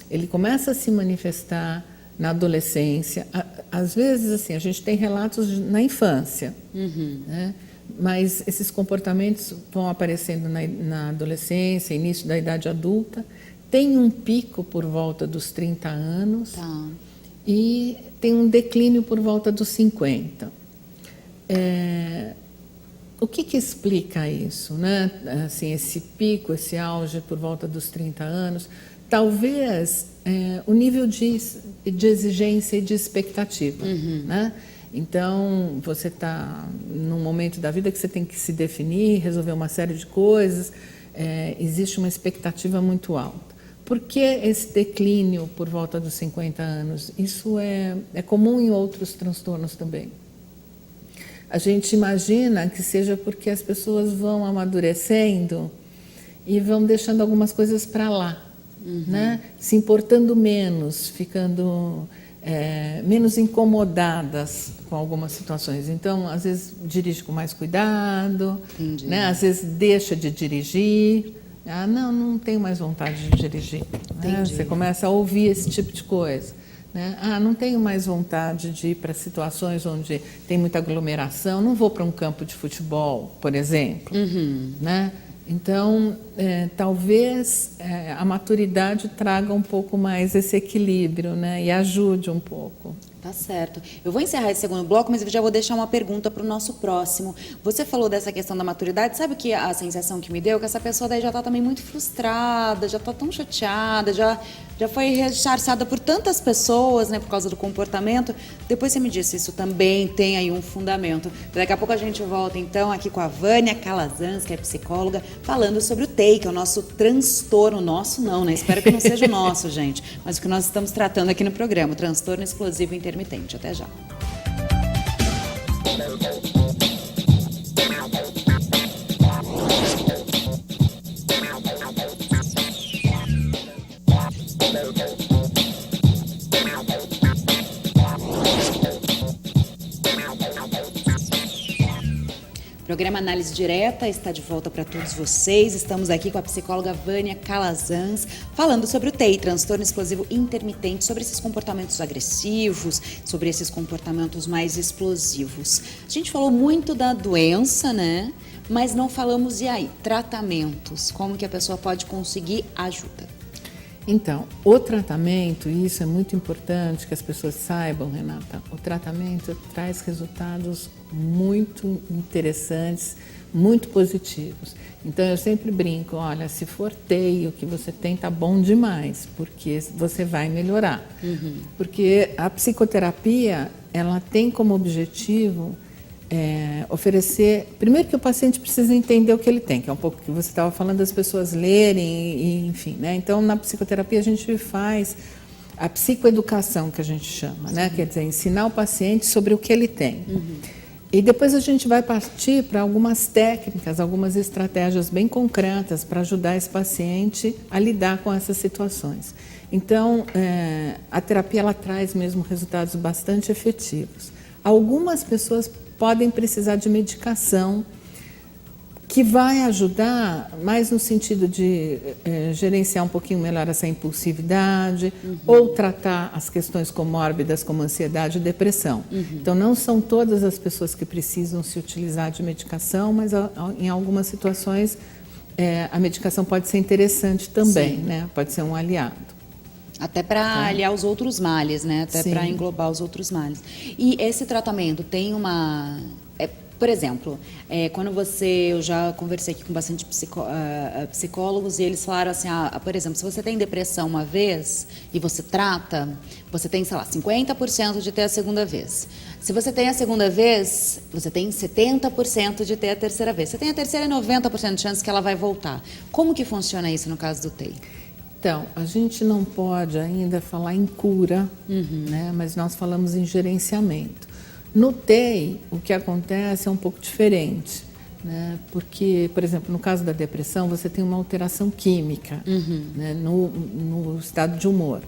ele começa a se manifestar na adolescência. Às vezes, assim, a gente tem relatos na infância, né? Mas esses comportamentos vão aparecendo na adolescência, início da idade adulta. Tem um pico por volta dos 30 anos. Tá. E tem um declínio por volta dos 50. O que explica isso, né? Assim, esse pico, esse auge por volta dos 30 anos, talvez o nível de exigência e de expectativa, né? Então, você está num momento da vida que você tem que se definir, resolver uma série de coisas, existe uma expectativa muito alta. Por que esse declínio por volta dos 50 anos? Isso é comum em outros transtornos também. A gente imagina que seja porque as pessoas vão amadurecendo e vão deixando algumas coisas para lá, né? Se importando menos, ficando menos incomodadas com algumas situações. Então, às vezes, dirige com mais cuidado, né? Às vezes, deixa de dirigir. Não tenho mais vontade de dirigir. Né? Você começa a ouvir esse tipo de coisa. Né? Não tenho mais vontade de ir para situações onde tem muita aglomeração, não vou para um campo de futebol, por exemplo. Né? Então, talvez a maturidade traga um pouco mais esse equilíbrio, né? E ajude um pouco. Tá certo. Eu vou encerrar esse segundo bloco, mas eu já vou deixar uma pergunta para o nosso próximo. Você falou dessa questão da maturidade, sabe que a sensação que me deu? Que essa pessoa daí já está também muito frustrada, já está tão chateada, já foi rechaçada por tantas pessoas, né, por causa do comportamento. Depois você me disse, isso também tem aí um fundamento. Daqui a pouco a gente volta, então, aqui com a Vânia Calazans, que é psicóloga, falando sobre o TEI, que é o nosso transtorno. Nosso não, né? Espero que não seja o nosso, gente. Mas o que nós estamos tratando aqui no programa, o transtorno explosivo intermitente. Até já. O programa Análise Direta está de volta para todos vocês. Estamos aqui com a psicóloga Vânia Calazans, falando sobre o TEI, transtorno explosivo intermitente, sobre esses comportamentos agressivos, sobre esses comportamentos mais explosivos. A gente falou muito da doença, né? Mas não falamos, e aí, tratamentos, como que a pessoa pode conseguir ajuda? Então, o tratamento, e isso é muito importante que as pessoas saibam, Renata, o tratamento traz resultados muito interessantes, muito positivos. Então, eu sempre brinco, olha, se for TEI, o que você tem tá bom demais, porque você vai melhorar. Porque a psicoterapia, ela tem como objetivo oferecer... Primeiro que o paciente precisa entender o que ele tem, que é um pouco que você estava falando das pessoas lerem, e, enfim, né? Então, na psicoterapia, a gente faz a psicoeducação, que a gente chama, né? Quer dizer, ensinar o paciente sobre o que ele tem. E depois a gente vai partir para algumas técnicas, algumas estratégias bem concretas para ajudar esse paciente a lidar com essas situações. Então, a terapia ela traz mesmo resultados bastante efetivos. Algumas pessoas podem precisar de medicação que vai ajudar mais no sentido de gerenciar um pouquinho melhor essa impulsividade ou tratar as questões comórbidas como ansiedade e depressão. Então, não são todas as pessoas que precisam se utilizar de medicação, mas em algumas situações a medicação pode ser interessante também, né? Pode ser um aliado. Até para aliar os outros males, né? Até para englobar os outros males. E esse tratamento tem uma... por exemplo, quando eu já conversei aqui com bastante psicólogos e eles falaram assim, por exemplo, se você tem depressão uma vez e você trata, você tem, sei lá, 50% de ter a segunda vez. Se você tem a segunda vez, você tem 70% de ter a terceira vez. Você tem a terceira e 90% de chance que ela vai voltar. Como que funciona isso no caso do TEI? Então, a gente não pode ainda falar em cura, né? Mas nós falamos em gerenciamento. No TEI, o que acontece é um pouco diferente, né? Porque, por exemplo, no caso da depressão, você tem uma alteração química, né? no estado de humor.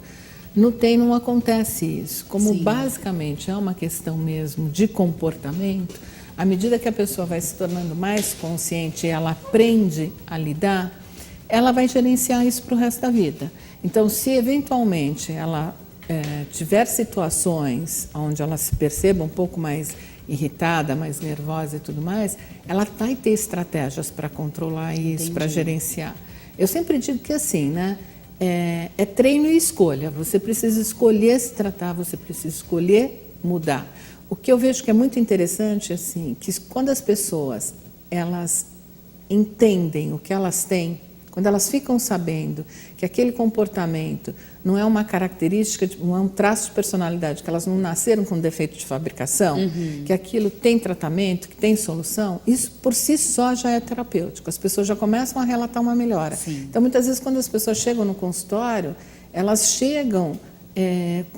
No TEI não acontece isso. Como basicamente é uma questão mesmo de comportamento, à medida que a pessoa vai se tornando mais consciente e ela aprende a lidar, ela vai gerenciar isso para o resto da vida. Então, se eventualmente ela tiver situações onde ela se perceba um pouco mais irritada, mais nervosa e tudo mais, ela vai ter estratégias para controlar isso, para gerenciar. Eu sempre digo que assim, né? É treino e escolha. Você precisa escolher se tratar, você precisa escolher mudar. O que eu vejo que é muito interessante, assim, que quando as pessoas elas entendem o que elas têm, quando elas ficam sabendo que aquele comportamento não é uma característica, não é um traço de personalidade, que elas não nasceram com defeito de fabricação, que aquilo tem tratamento, que tem solução, isso por si só já é terapêutico. As pessoas já começam a relatar uma melhora. Então, muitas vezes, quando as pessoas chegam no consultório, elas chegam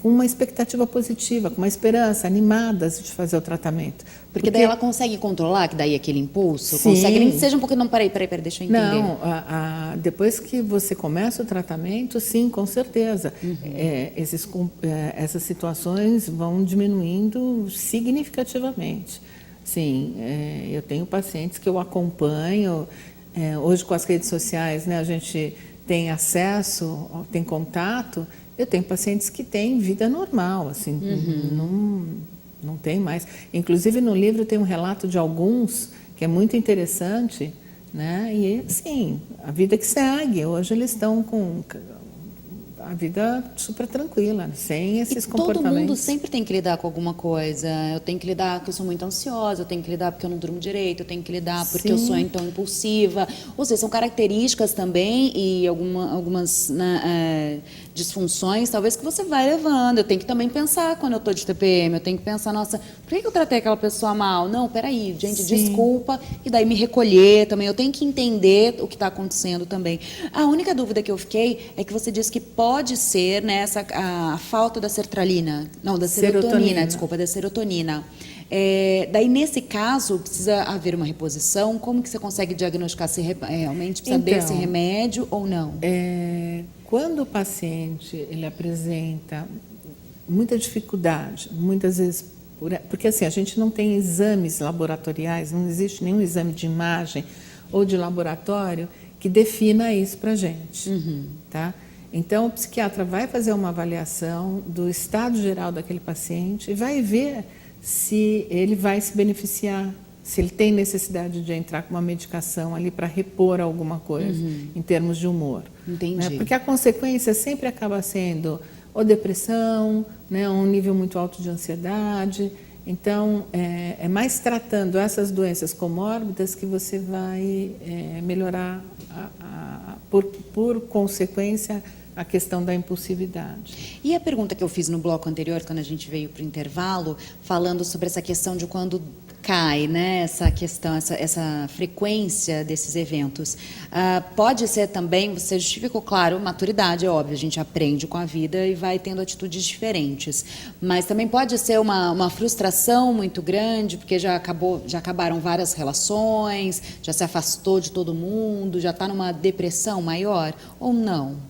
com uma expectativa positiva, com uma esperança, animadas de fazer o tratamento. Porque daí ela consegue controlar, que daí aquele impulso? Consegue, nem que seja um pouquinho... Não, peraí, deixa eu entender. Não, depois que você começa o tratamento, sim, com certeza. Essas situações vão diminuindo significativamente. Sim, eu tenho pacientes que eu acompanho, hoje com as redes sociais, né, a gente tem acesso, tem contato. Eu tenho pacientes que têm vida normal, assim, não tem mais. Inclusive, no livro tem um relato de alguns que é muito interessante, né? E, sim, a vida que segue. Hoje eles estão com a vida super tranquila, sem esses comportamentos. Todo mundo sempre tem que lidar com alguma coisa. Eu tenho que lidar porque eu sou muito ansiosa, eu tenho que lidar porque eu não durmo direito, eu tenho que lidar porque eu sou então impulsiva. Ou seja, são características também e algumas disfunções, talvez, que você vai levando. Eu tenho que também pensar quando eu estou de TPM, eu tenho que pensar, nossa, por que eu tratei aquela pessoa mal? Não, peraí, gente, desculpa, e daí me recolher também. Eu tenho que entender o que está acontecendo também. A única dúvida que eu fiquei é que você disse que pode ser, né, a falta da sertralina, não, da serotonina, desculpa, da serotonina. Daí, nesse caso, precisa haver uma reposição? Como que você consegue diagnosticar se realmente precisa desse remédio ou não? Quando o paciente ele apresenta muita dificuldade, muitas vezes, porque assim, a gente não tem exames laboratoriais, não existe nenhum exame de imagem ou de laboratório que defina isso para a gente, tá? Então, o psiquiatra vai fazer uma avaliação do estado geral daquele paciente e vai ver se ele vai se beneficiar, se ele tem necessidade de entrar com uma medicação ali para repor alguma coisa em termos de humor. Entendi. Né? Porque a consequência sempre acaba sendo ou depressão, né, um nível muito alto de ansiedade. Então, é mais tratando essas doenças comórbidas que você vai melhorar, por consequência, a questão da impulsividade. E a pergunta que eu fiz no bloco anterior, quando a gente veio para o intervalo, falando sobre essa questão de quando cai, né, essa questão, essa frequência desses eventos. Pode ser também, você justificou, claro, maturidade, é óbvio, a gente aprende com a vida e vai tendo atitudes diferentes. Mas também pode ser uma frustração muito grande, porque já acabaram várias relações, já se afastou de todo mundo, já está numa depressão maior, ou não?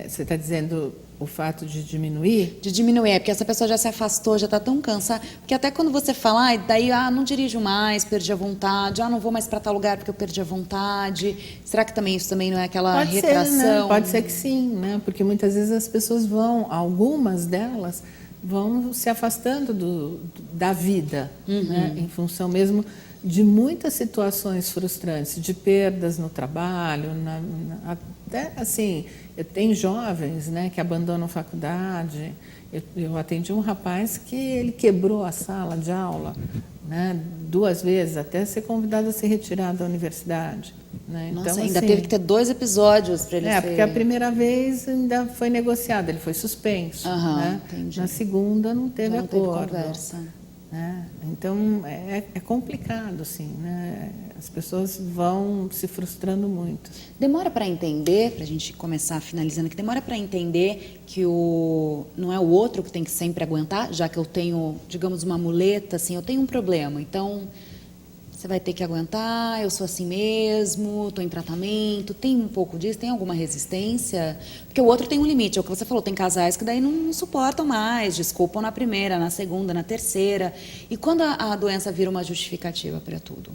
Você está dizendo o fato de diminuir? De diminuir, porque essa pessoa já se afastou, já está tão cansada. Porque até quando você fala, daí, não dirijo mais, perdi a vontade, não vou mais para tal lugar porque eu perdi a vontade. Será que também isso também não é aquela retração? Ser, né? Pode ser que sim, né? Porque muitas vezes as pessoas algumas delas vão se afastando da vida, né? Em função mesmo de muitas situações frustrantes, de perdas no trabalho, até assim, eu tenho jovens, né, que abandonam faculdade. Eu atendi um rapaz que ele quebrou a sala de aula, né, 2 vezes, até ser convidado a se retirar da universidade. Né? Nossa, Então, ainda assim, teve que ter 2 episódios para ele ser... porque a primeira vez ainda foi negociado, ele foi suspenso. Né? Entendi. Na segunda não teve Já não teve acordo. conversa. Né? Então, é complicado, assim, né? As pessoas vão se frustrando muito. Demora para entender, para a gente começar finalizando aqui, demora para entender que não é o outro que tem que sempre aguentar, já que eu tenho, digamos, uma muleta, assim, eu tenho um problema, então você vai ter que aguentar, eu sou assim mesmo, estou em tratamento, tem um pouco disso, tem alguma resistência? Porque o outro tem um limite, é o que você falou, tem casais que daí não suportam mais, desculpam na primeira, na segunda, na terceira. E quando a doença vira uma justificativa para tudo?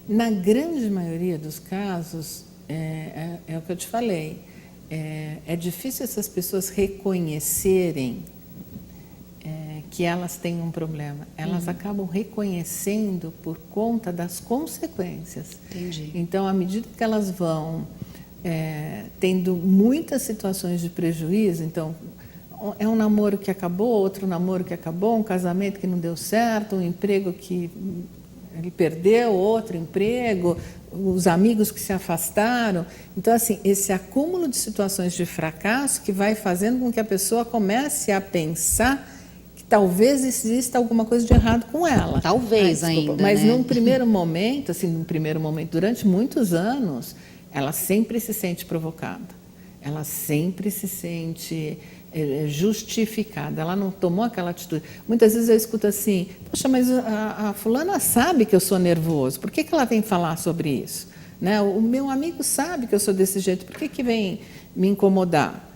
Na grande maioria dos casos, é o que eu te falei, é difícil essas pessoas reconhecerem que elas têm um problema. Elas acabam reconhecendo por conta das consequências. Entendi. Então, à medida que elas vão tendo muitas situações de prejuízo, então, é um namoro que acabou, outro namoro que acabou, um casamento que não deu certo, um emprego que ele perdeu, outro emprego, os amigos que se afastaram. Então, assim, esse acúmulo de situações de fracasso que vai fazendo com que a pessoa comece a pensar talvez exista alguma coisa de errado com ela. Talvez ainda, mas né? num primeiro momento, durante muitos anos, ela sempre se sente provocada. Ela sempre se sente justificada. Ela não tomou aquela atitude. Muitas vezes eu escuto assim, poxa, mas a fulana sabe que eu sou nervoso, por que ela vem falar sobre isso? Né? O meu amigo sabe que eu sou desse jeito, por que vem me incomodar?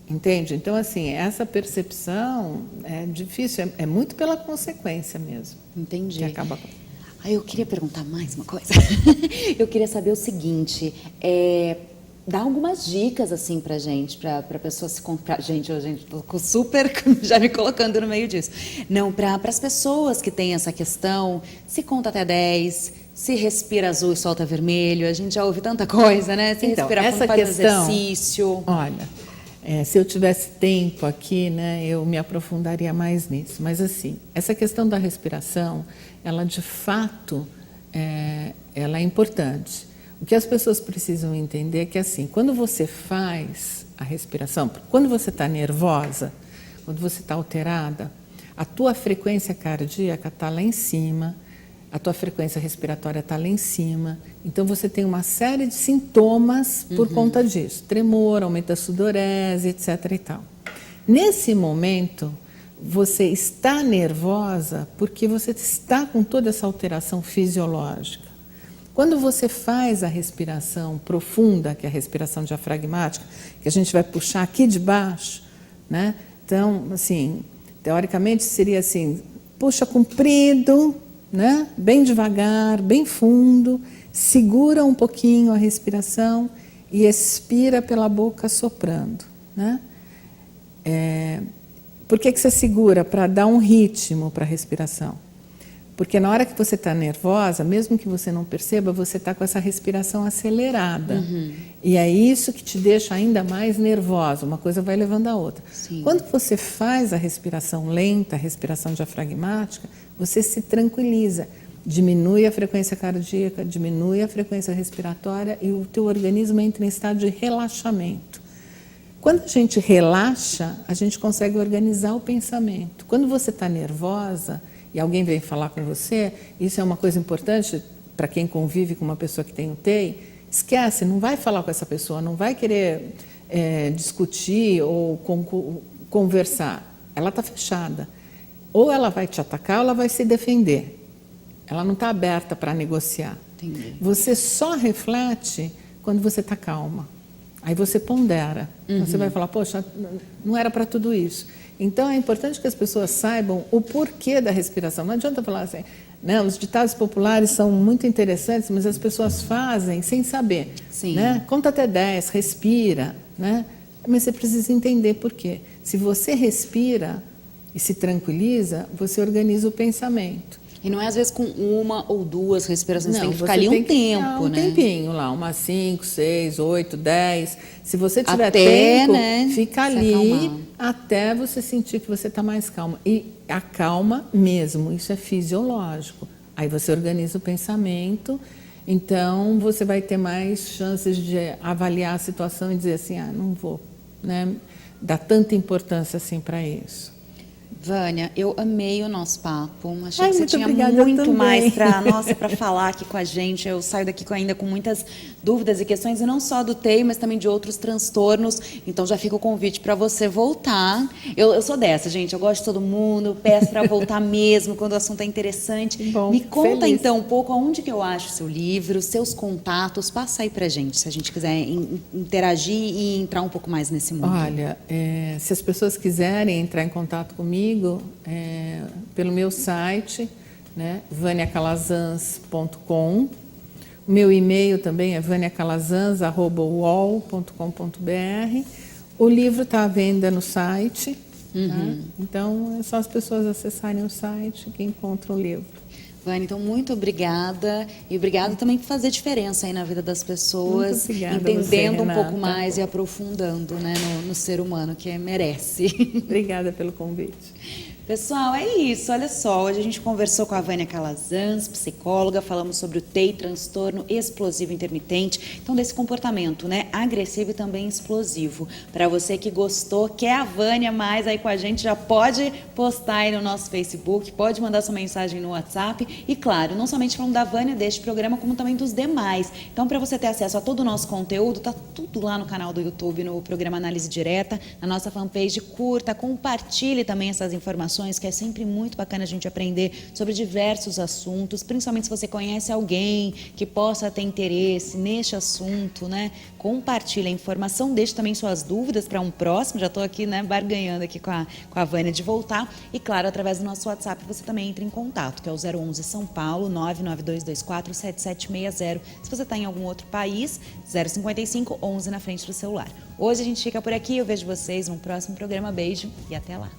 Entende? Então, assim, essa percepção é difícil, é muito pela consequência mesmo. Entendi. Que acaba... Eu queria perguntar mais uma coisa. Eu queria saber o seguinte, dá algumas dicas, assim, pra gente, pra pessoa se comprar... Gente, tô super já me colocando no meio disso. Não, para as pessoas que têm essa questão, se conta até 10, se respira azul e solta vermelho, a gente já ouve tanta coisa, né? Se então, respira essa fundo, faz questão, exercício. Olha... se eu tivesse tempo aqui, né, eu me aprofundaria mais nisso. Mas, assim, essa questão da respiração, ela de fato ela é importante. O que as pessoas precisam entender é que, assim, quando você faz a respiração, quando você está nervosa, quando você está alterada, a tua frequência cardíaca está lá em cima, a tua frequência respiratória está lá em cima, então você tem uma série de sintomas por conta disso, tremor, aumento da sudorese, etc. e tal. Nesse momento, você está nervosa porque você está com toda essa alteração fisiológica. Quando você faz a respiração profunda, que é a respiração diafragmática, que a gente vai puxar aqui de baixo, né? Então, assim, teoricamente seria assim, puxa comprido, né? Bem devagar, bem fundo, segura um pouquinho a respiração e expira pela boca soprando. Né? Por que você segura? Para dar um ritmo para a respiração. Porque na hora que você está nervosa, mesmo que você não perceba, você está com essa respiração acelerada. E é isso que te deixa ainda mais nervosa, uma coisa vai levando a outra. Sim. Quando você faz a respiração lenta, a respiração diafragmática, você se tranquiliza, diminui a frequência cardíaca, diminui a frequência respiratória e o teu organismo entra em estado de relaxamento. Quando a gente relaxa, a gente consegue organizar o pensamento. Quando você está nervosa e alguém vem falar com você, isso é uma coisa importante para quem convive com uma pessoa que tem o TEI, esquece, não vai falar com essa pessoa, não vai querer discutir ou conversar. Ela está fechada. Ou ela vai te atacar ou ela vai se defender. Ela não está aberta para negociar. Entendi. Você só reflete quando você está calma. Aí você pondera. Você vai falar, poxa, não era para tudo isso. Então, é importante que as pessoas saibam o porquê da respiração. Não adianta falar assim, né? Os ditados populares são muito interessantes, mas as pessoas fazem sem saber. Sim. Né? Conta até 10, respira. Né? Mas você precisa entender por quê. Se você respira e se tranquiliza, você organiza o pensamento. E não é às vezes com uma ou duas respirações, Não, tem que você ficar ali tem um que ficar tempo, um né? tempinho lá, umas 5, 6, 8, 10. Se você tiver Até, tempo, né, fica se ali acalmar. até você sentir que você está mais calma. E acalma mesmo, isso é fisiológico. Aí você organiza o pensamento, então você vai ter mais chances de avaliar a situação e dizer assim, não vou, né, dar tanta importância assim para isso. Vânia, eu amei o nosso papo. Achei Ai, que você muito tinha obrigada, eu muito mais também. para falar aqui com a gente. Eu saio daqui ainda com muitas dúvidas e questões, e não só do TEI, mas também de outros transtornos. Então já fica o convite para você voltar. Eu sou dessa, gente. Eu gosto de todo mundo, peço para voltar mesmo quando o assunto é interessante. Bom, Me conta feliz. então um pouco aonde que eu acho seu livro, seus contatos. Passa aí pra gente, se a gente quiser interagir e entrar um pouco mais nesse mundo. Olha, se as pessoas quiserem entrar em contato comigo, pelo meu site, né, vaniacalazans.com. O meu e-mail também é vaniacalazans@uol.com.br. O livro está à venda no site, tá? Então é só as pessoas acessarem o site que encontram o livro. Vânia, então muito obrigada e obrigada também por fazer diferença aí na vida das pessoas, Muito obrigada entendendo a você, um pouco Renata. mais e aprofundando, né, no ser humano que merece. Obrigada pelo convite. Pessoal, é isso. Olha só, hoje a gente conversou com a Vânia Calazans, psicóloga, falamos sobre o TEI, transtorno explosivo intermitente, então desse comportamento, né, agressivo e também explosivo. Para você que gostou, quer a Vânia mais aí com a gente, já pode postar aí no nosso Facebook, pode mandar sua mensagem no WhatsApp e, claro, não somente falando da Vânia deste programa, como também dos demais. Então, para você ter acesso a todo o nosso conteúdo, tá tudo lá no canal do YouTube, no programa Análise Direta, na nossa fanpage, curta, compartilhe também essas informações, que é sempre muito bacana a gente aprender sobre diversos assuntos, principalmente se você conhece alguém que possa ter interesse neste assunto, né? Compartilhe a informação, deixe também suas dúvidas para um próximo, já estou aqui, né, barganhando aqui com a Vânia de voltar, e claro, através do nosso WhatsApp você também entra em contato, que é o 011 São Paulo, 992247760, se você está em algum outro país, 055 11 na frente do celular. Hoje a gente fica por aqui, eu vejo vocês no próximo programa, beijo e até lá.